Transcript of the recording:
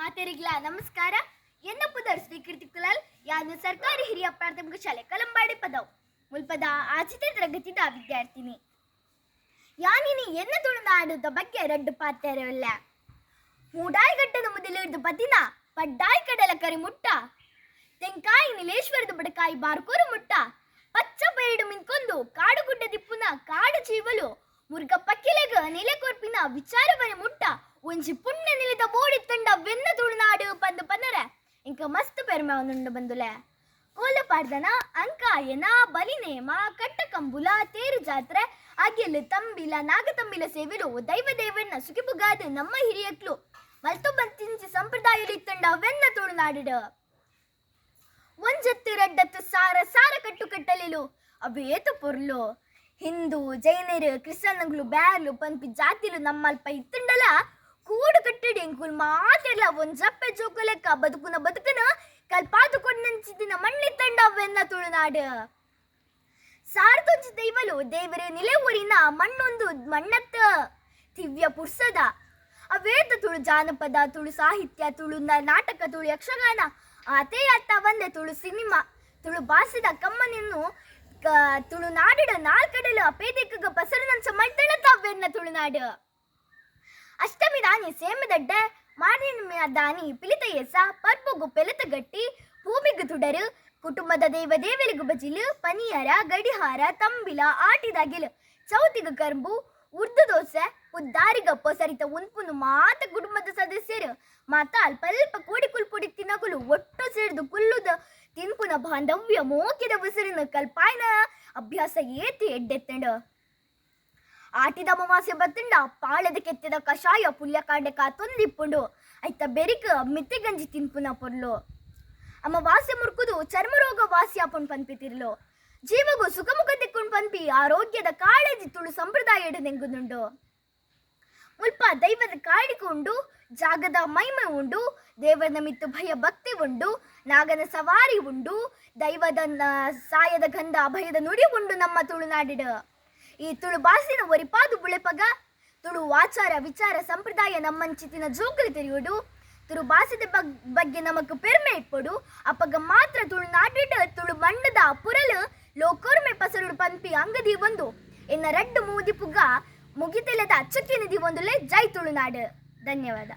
ಮಾತೆರಿಗ್ಲ ನಮಸ್ಕಾರ. ಎನ್ನ ಪುದರ್ ಸ್ವೀಕೃತಿ ಕುಲಾಲ್ ಯಾನು ಸರ್ಕಾರಿ ಹಿರಿಯ ಪ್ರಾಥಮಿಕ ಶಾಲೆ ಕಲಂಬಾಡಿ ಪದವು ಮುಲ್ಪದ ಆಚಿತೆ ತರಗತಿದ ವಿದ್ಯಾರ್ಥಿನಿ. ಯಾನಿನಿ ಎನ್ನ ತುಳುನಾಡುದ ಬಗ್ಗೆ ರಡ್ಡು ಪಾತ್ರೆಯಲ್ಲ. ಮೂಡಾಯಿಗಟ್ಟದ ಮೊದಲಿಡ್ದು ಪತಿನ ಪಡ್ಡಾಯಿ ಕಡಲ ಕರಿ ಮುಟ್ಟ ತೆಂಕಾಯಿ ನೀಲೇಶ್ವರದ ಬಡಕಾಯಿ ಬಾರ್ಕೋರು ಮುಟ್ಟ ಪಚ್ಚ ಬೇರಿಡು ಮಿನ್ಕೊಂದು ಕಾಡು ಗುಡ್ಡ ದಿಪ್ಪುನ ಕಾಡು ಚೀವಲು ಮುರುಗ ಪಕ್ಕಿಲೆಗ ನೆಲೆ ಕೊರ್ಪಿನ ವಿಚಾರವನೆ ಮುಟ್ಟ ಒಂಜಿ ಪುಣ್ಯ ನಿಲಿದ ಬೋಡಿ ತಂಡ ವೆನ್ನ ತುಳುನಾಡು ಪಂದು ಪನ್ನರ ಇಂಕ ಮಸ್ತ್ ಪೆರ್ಮೆ ಒಂದುಂಡು ಬಂದುಲೆ. ಕೋಲಪಾಡ್ದನ ಅಂಕಾಯನ ಬಲಿನೇಮ ಕಟ್ಟಕಂಬುಲ ತೇರು ಜಾತ್ರೆ ಅಗೆಲು ತಂಬಿಲ ನಾಗತಂಬಿಲ ಸೇವಿಲು ದೈವ ದೇವಣ್ಣ ಸುಖಿಬುಗಾದ ನಮ್ಮ ಹಿರಿಯಕ್ಲು ಮಲ್ತು ಬಂತಿಂಚಿ ಸಂಪ್ರದಾಯ ತಂಡ ವೆನ್ನ ತುಳುನಾಡು ಒಂಜತ್ತು ರಡ್ಡತ್ತು ಸಾರ ಸಾರ ಕಟ್ಟು ಕಟ್ಟಲಿಲು ಅವೇತು ಪೊರ್ಲು ಹಿಂದೂ ಜೈನರು ಕ್ರಿಶ್ಚಿಯನ್ಗಳು ಬ್ಯಾರ್ಲು ಪಂಪಿ ಜಾತಿಲು ನಮ್ಮಲ್ಪ ಇತ್ತುಂಡಲ ಕೂಡು ಕಟ್ಟಡಿ ಎಂಕುಲ್ ಮಾತೆಲ್ಲ ಒಂಜಪ್ಪೆ ಜೋಕಲೆಕ್ಕ ಬದುಕುನ ಕಲ್ಪಾತು ಕೊಡ್ನಂಚಿದಿನ ಮಣ್ಣಿ ತಂಡ ವೆನ್ನ ತುಳುನಾಡು ಸಾರದೊಂಜಿ ದೈವಲು ದೇವರೇ ನಿಲೆ ಊರಿನ ಮಣ್ಣೊಂದು ಮಣ್ಣತ್ತ ದಿವ್ಯ ಪುರ್ಸದ ಅವೇತ ತುಳು ಜಾನಪದ ತುಳು ಸಾಹಿತ್ಯ ತುಳು ನಾಟಕ ತುಳು ಯಕ್ಷಗಾನ ಆತೇ ಅತ್ತ ಒಂದೇ ತುಳು ಸಿನಿಮಾ ತುಳು ಭಾಷೆದ ಕಮ್ಮನಿನ್ನು ತುಳುನಾಡಿಡ ನಾಲ್ಕಡಲು ಅಪೇದಿಕ ಪಸರು ನಂಚ ಮಲ್ತಳತಾವೆನ್ನ ತುಳುನಾಡು ಅಷ್ಟಮಿ ದಾನಿ ಸೇಮದಡ್ಡ ಮಾರಿನ ದಾನಿ ಪಿಲಿತಯ್ಯಸ ಪರ್ಪುಗು ಪೆಲತಗಟ್ಟಿ ಭೂಮಿಗು ತುಡರು ಕುಟುಂಬದ ದೇವ ದೇವಲಿಗು ಬಜಿಲು ಪನಿಯರ ಗಡಿಹಾರ ತಂಬಿಲ ಆಟಿದಾಗಿಲು ಚೌತಿಗು ಕರ್ಬು ಉರ್ದು ದೋಸೆ ಉದ್ದಾರಿಗಪ್ಪ ಸರಿತ ಉನ್ಪುನು ಮಾತ ಕುಟುಂಬದ ಸದಸ್ಯರು ಮಾತ ಅಲ್ಪ ಕೂಡಿ ಕುಲ್ಪುಡಿ ತಿನ್ನಕುಲು ಒಟ್ಟು ಸೇರಿದು ಕುಲ್ಲುದ ತಿನ್ಪುನ ಬಾಂಧವ್ಯ ಮೋಕಿದ ಉಸಿರಿನ ಕಲ್ಪಾಯನ ಅಭ್ಯಾಸ ಏತಿ ಎಡ್ಡೆತ್ತಂಡು ಆಟಿದ ಅಮಾವಾಸ್ಯೆ ಬತ್ತಂಡ ಪಾಳದ ಕೆತ್ತಿದ ಕಷಾಯ ಪುಲ್ಯಕಾಂಡೆ ತೊಂದಿಪ್ಪುಂಡು ಐತ ಬೆರಿಕ ಮಿತ್ತಿಗಂಜಿ ತಿನ್ಪುನ ಪೊರ್ಲು ಅಮಾವಾಸ್ಯೆ ಮುರ್ಕುದು ಚರ್ಮರೋಗ ವಾಸಿಯಾಪುಣ್ ಪನ್ಪಿತಿರ್ಲು ಜೀವಗೂ ಸುಖಮುಖ ತಿಕ್ಕೊಂಡು ಪನ್ಪಿ ಆರೋಗ್ಯದ ಕಾಳಜಿ ತುಳು ಸಂಪ್ರದಾಯ ನೆಂಗುದುಂಡು ಮುಲ್ಪ ದೈವದ ಕಾಡಿಗೆ ಉಂಡು ಜಾಗದ ಮೈಮೆ ಉಂಡು ದೇವರ ಮಿತ್ತು ಭಯ ಭಕ್ತಿ ಉಂಡು ನಾಗನ ಸವಾರಿ ಉಂಡು ದೈವದ ಸಾಯದ ಗಂಧ ಭಯದ ನುಡಿ ಉಂಡು ನಮ್ಮ ತುಳುನಾಡಿಡು. ಈ ತುಳು ಭಾಷೆನ ಒರಿಪಾದು ಬುಳೆಪಗ ತುಳು ಆಚಾರ ವಿಚಾರ ಸಂಪ್ರದಾಯ ನಮ್ಮಂಚಿತಿನ ಜೋಕುಲು ತೆರೆಯುವುದು ತುಳು ಭಾಷೆದ ಬಗ್ಗೆ ನಮಕ್ ಪೆರ್ಮೆ ಇಪ್ಪಡು ಅಪ್ಪಗ ಮಾತ್ರ ತುಳುನಾಡಿಡ ತುಳು ಮಣ್ಣದ ಪುರಲು ಲೋಕೋರ್ಮೆ ಪಸರುಡು ಪನ್ಪಿ ಅಂಗದಿ ಒಂದು ಎನ್ನ ರಡ್ಡು ಮೂದಿ ಪುಗ ಮುಗಿತೆಲೆದ ಅಚ್ಚಕ್ಕಿನದಿ ಒಂದುಲೆ ಜೈ ತುಳುನಾಡು. ಧನ್ಯವಾದ.